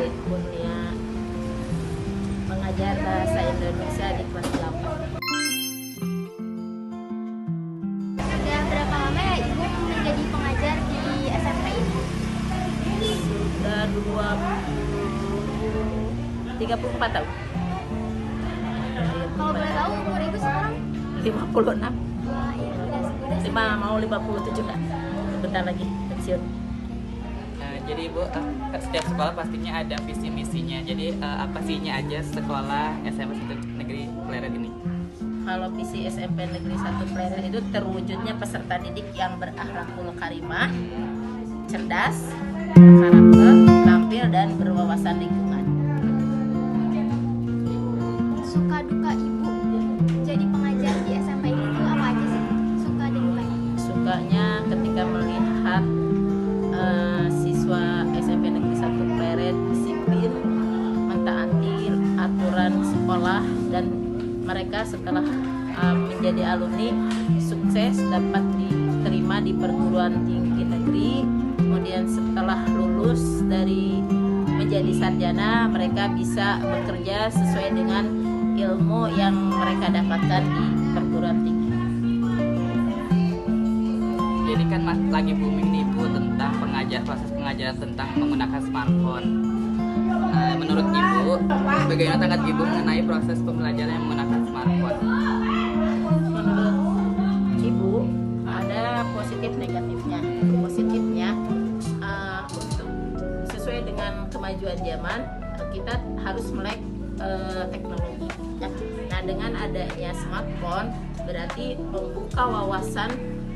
Kurnia, pengajar bahasa Indonesia di kelas 8. Sudah berapa lama ya Ibu menjadi pengajar di SMP ini? Sudah 34 tahun. Kalau boleh tahu umur Ibu sekarang? 56. Wah, iya, udah Mau 57 kan? Bentar lagi pensiun. Jadi Ibu, setiap sekolah pastinya ada visi misinya. Jadi apa sihnya aja sekolah SMP 1 Negeri Pleret ini? Kalau visi SMP Negeri 1 Pleret itu terwujudnya peserta didik yang berakhlakul karimah, cerdas, berkarakter, terampil, dan berwawasan lingkungan. Suka duka Ibu jadi pengajar di SMP ini itu apa aja sih? Suka dan dukanya? Sukanya ketika melihat siswa SMP Negeri 1 Pleret disiplin, mentaati aturan sekolah, dan mereka setelah menjadi alumni sukses dapat diterima di perguruan tinggi negeri. Kemudian setelah lulus dari menjadi sarjana, mereka bisa bekerja sesuai dengan ilmu yang mereka dapatkan di perguruan tinggi. Jadi kan lagi booming nih Bu tentang proses pengajaran tentang menggunakan smartphone. Menurut Ibu, bagaimana tanggapan Ibu mengenai proses pembelajaran yang menggunakan smartphone? Menurut Ibu ada positif negatifnya. Positifnya untuk sesuai dengan kemajuan zaman kita harus melek teknologi. Nah, dengan adanya smartphone berarti membuka wawasan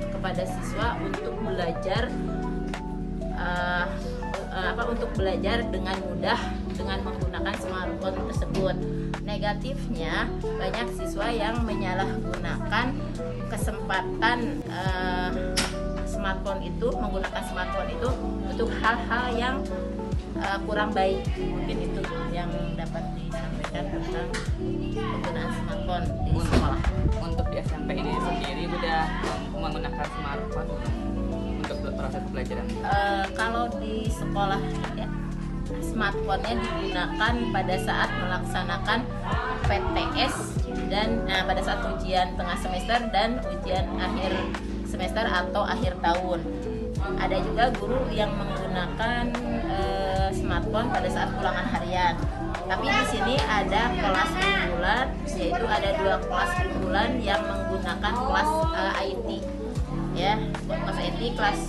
kepada siswa untuk belajar untuk belajar dengan mudah dengan menggunakan smartphone tersebut. Negatifnya banyak siswa yang menyalahgunakan kesempatan menggunakan smartphone itu untuk hal-hal yang kurang baik. Mungkin itu yang dapat disampaikan tentang penggunaan smartphone di sekolah. Untuk di SMP ini sendiri udah menggunakan smartphone untuk proses pembelajaran. Kalau di sekolah ya, smartphone-nya digunakan pada saat melaksanakan PTS dan pada saat ujian tengah semester dan ujian akhir semester atau akhir tahun. Ada juga guru yang menggunakan smartphone pada saat ulangan harian. Tapi di sini ada kelas unggulan, yaitu ada 2 kelas unggulan yang menggunakan kelas IT. Ya, kelas IT kelas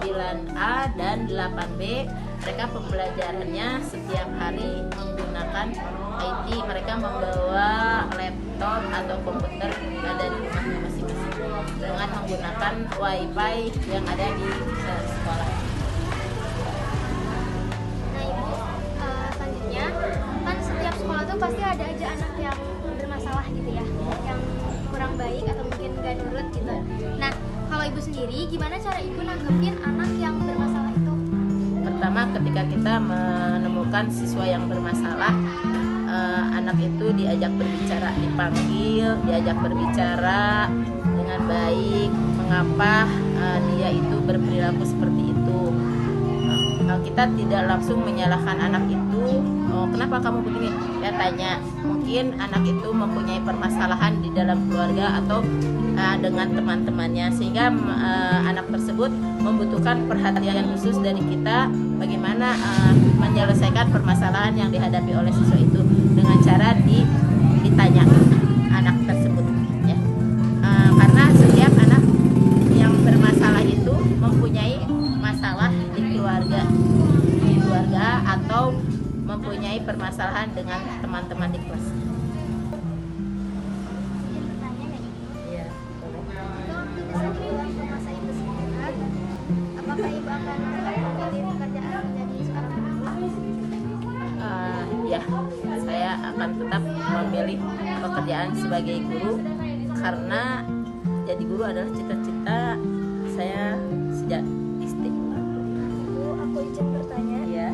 9A dan 8B. Mereka pembelajarannya setiap hari menggunakan IT. Mereka membawa laptop atau komputer dari rumahnya masing-masing dengan menggunakan WiFi yang ada di sekolah. Nah Ibu, selanjutnya kan setiap sekolah tuh pasti ada aja anak yang bermasalah gitu ya, yang kurang baik atau mungkin gak nurut gitu. Nah kalau Ibu sendiri gimana cara Ibu nanggepin anak yang bermasalah itu? Pertama, ketika kita menemukan siswa yang bermasalah, anak itu diajak berbicara, dipanggil, diajak berbicara dengan baik, mengapa dia itu berperilaku seperti itu. Kita tidak langsung menyalahkan anak itu, kenapa kamu begini? Ya tanya, mungkin anak itu mempunyai permasalahan di dalam keluarga atau dengan teman-temannya, sehingga anak tersebut membutuhkan perhatian khusus dari kita bagaimana menyelesaikan permasalahan yang dihadapi oleh siswa itu dengan cara ditanya anak tersebut ya. Karena setiap anak yang bermasalah itu mempunyai masalah di keluarga atau mempunyai permasalahan dengan teman-teman di kelas. Bertanya nggak Ibu? Iya. Kalau Ibu bisa dibilang masa itu sekarang, apakah Ibu akan memilih pekerjaan menjadi seorang guru? Ya, saya akan tetap memilih pekerjaan sebagai guru karena jadi guru adalah cita-cita saya sejak SD. Ibu, aku izin bertanya. Ya,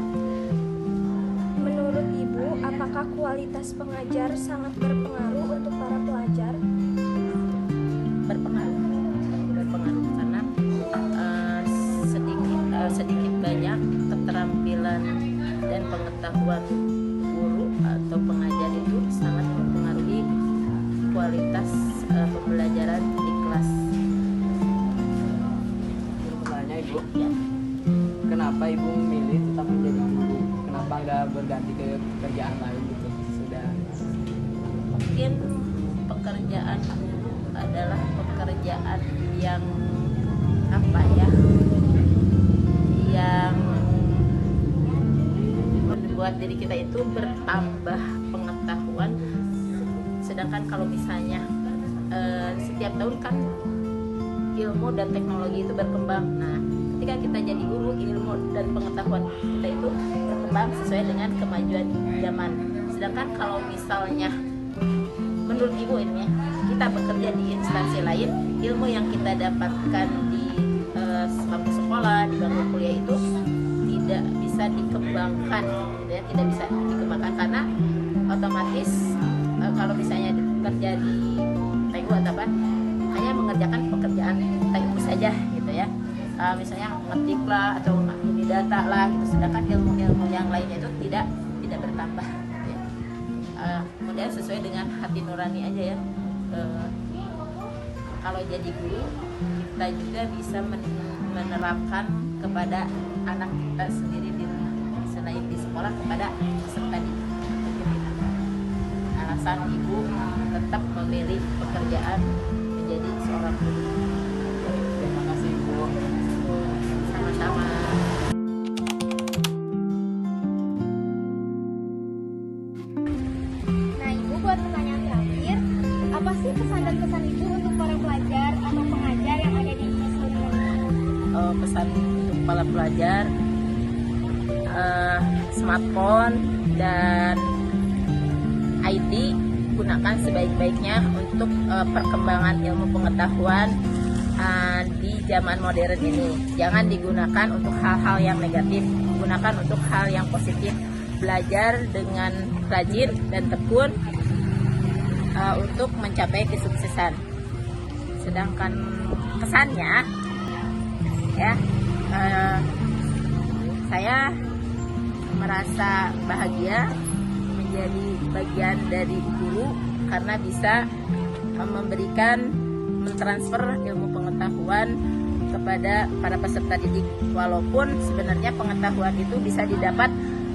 Menurut Ibu, apakah kualitas pengajar sangat berpengaruh untuk para pelajar? berpengaruh karena sedikit banyak keterampilan dan pengetahuan guru atau pengajar itu sangat mempengaruhi kualitas pembelajaran di kelas. Bertanya Ibu, Ya. kenapa Ibu memilih tetap menjadi guru? Kenapa nggak berganti ke pekerjaan lain gitu? Sudah. Mungkin pekerjaan guru adalah pekerjaan yang apa ya, yang membuat diri kita itu bertambah pengetahuan. Sedangkan kalau misalnya setiap tahun kan ilmu dan teknologi itu berkembang. Nah, ketika kita jadi guru, ilmu dan pengetahuan kita itu berkembang sesuai dengan kemajuan zaman. Sedangkan kalau misalnya menurut Ibu ini, kita bekerja di instansi lain, ilmu yang kita dapatkan di bangku sekolah, di bangku kuliah itu tidak bisa dikembangkan, gitu ya, tidak bisa dikembangkan karena otomatis kalau misalnya kerja di TU atau apa, hanya mengerjakan pekerjaan TU saja gitu ya. Misalnya ngetik lah atau ini data lah gitu. Sedangkan ilmu-ilmu yang lainnya itu tidak bertambah gitu ya. Kemudian sesuai dengan hati nurani aja ya. Kalau jadi guru kita juga bisa menerapkan kepada anak kita sendiri di rumah, selain di sekolah kepada peserta didik. Alasan Ibu tetap memilih pekerjaan menjadi seorang guru. Terima kasih Ibu. Sama-sama. Nah, Ibu, buat pertanyaan terakhir, apa sih pesan dan kesan Ibu untuk para pelajar atau pengajar yang ada di seluruh Indonesia? Pesan untuk para pelajar, smartphone dan IT gunakan sebaik-baiknya untuk perkembangan ilmu pengetahuan di zaman modern ini. Jangan digunakan untuk hal-hal yang negatif, gunakan untuk hal yang positif. Belajar dengan rajin dan tekun untuk mencapai kesuksesan. Sedangkan kesannya, ya, saya merasa bahagia menjadi bagian dari guru karena bisa mentransfer ilmu pengetahuan kepada para peserta didik. Walaupun sebenarnya pengetahuan itu bisa didapat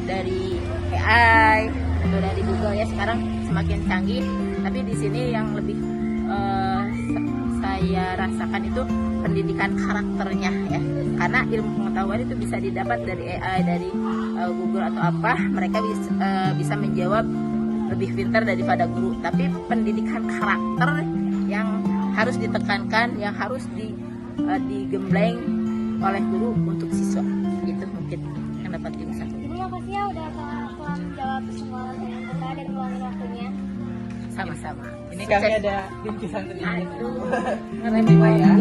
dari AI atau dari Google ya, sekarang semakin canggih. Tapi di sini yang lebih saya rasakan itu pendidikan karakternya ya, karena ilmu pengetahuan itu bisa didapat dari AI, dari Google atau apa, mereka bisa menjawab lebih pintar daripada guru. Tapi pendidikan karakter yang harus ditekankan, yang harus digembleng oleh guru untuk siswa, itu mungkin yang dapat diusahakan. Ibu, makasih ya udah telah menjawab semua pertanyaan kita dan meluangkan waktunya. Sama-sama. Ini kami ada bingkisan sedikit. Aduh, Ini ya.